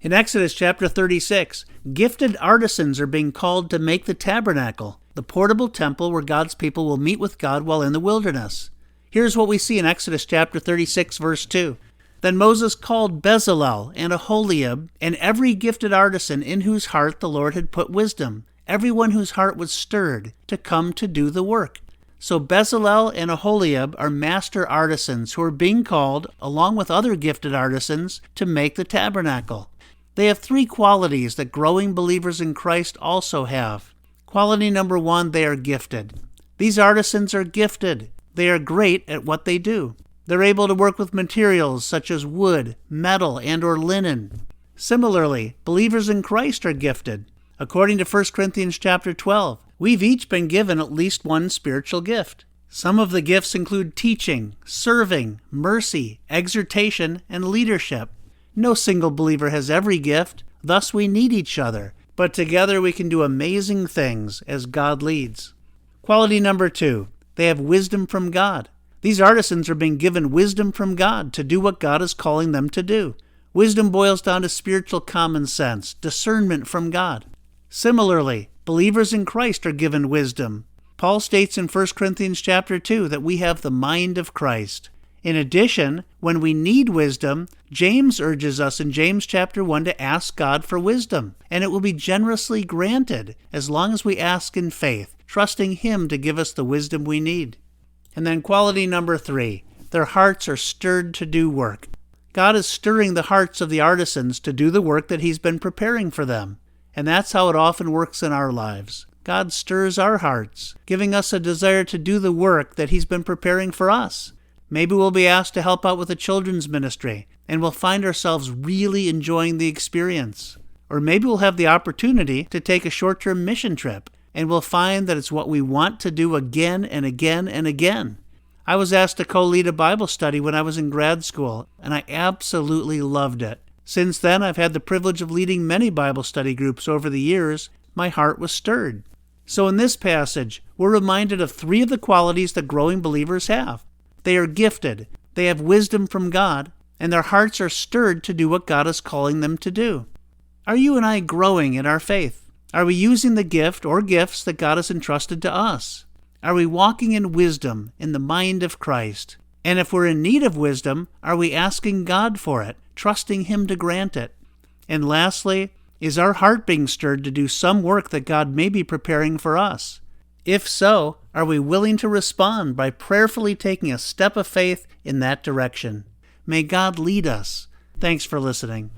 In Exodus chapter 36, gifted artisans are being called to make the tabernacle, the portable temple where God's people will meet with God while in the wilderness. Here's what we see in Exodus chapter 36, verse 2. Then Moses called Bezalel and Aholiab and every gifted artisan in whose heart the Lord had put wisdom, everyone whose heart was stirred, to come to do the work. So Bezalel and Aholiab are master artisans who are being called, along with other gifted artisans, to make the tabernacle. They have three qualities that growing believers in Christ also have. Quality number one, they are gifted. These artisans are gifted. They are great at what they do. They're able to work with materials such as wood, metal, and/or linen. Similarly, believers in Christ are gifted. According to 1 Corinthians chapter 12, we've each been given at least one spiritual gift. Some of the gifts include teaching, serving, mercy, exhortation, and leadership. No single believer has every gift, thus we need each other, but together we can do amazing things as God leads. Quality number two, they have wisdom from God. These artisans are being given wisdom from God to do what God is calling them to do. Wisdom boils down to spiritual common sense, discernment from God. Similarly, believers in Christ are given wisdom. Paul states in 1 Corinthians chapter 2 that we have the mind of Christ. In addition, when we need wisdom, James urges us in James chapter 1 to ask God for wisdom, and it will be generously granted as long as we ask in faith, trusting Him to give us the wisdom we need. And then quality number three, their hearts are stirred to do work. God is stirring the hearts of the artisans to do the work that He's been preparing for them. And that's how it often works in our lives. God stirs our hearts, giving us a desire to do the work that He's been preparing for us. Maybe we'll be asked to help out with a children's ministry, and we'll find ourselves really enjoying the experience. Or maybe we'll have the opportunity to take a short-term mission trip, and we'll find that it's what we want to do again and again and again. I was asked to co-lead a Bible study when I was in grad school, and I absolutely loved it. Since then, I've had the privilege of leading many Bible study groups over the years. My heart was stirred. So in this passage, we're reminded of three of the qualities that growing believers have. They are gifted, they have wisdom from God, and their hearts are stirred to do what God is calling them to do. Are you and I growing in our faith? Are we using the gift or gifts that God has entrusted to us? Are we walking in wisdom in the mind of Christ? And if we're in need of wisdom, are we asking God for it, trusting Him to grant it? And lastly, is our heart being stirred to do some work that God may be preparing for us? If so, are we willing to respond by prayerfully taking a step of faith in that direction? May God lead us. Thanks for listening.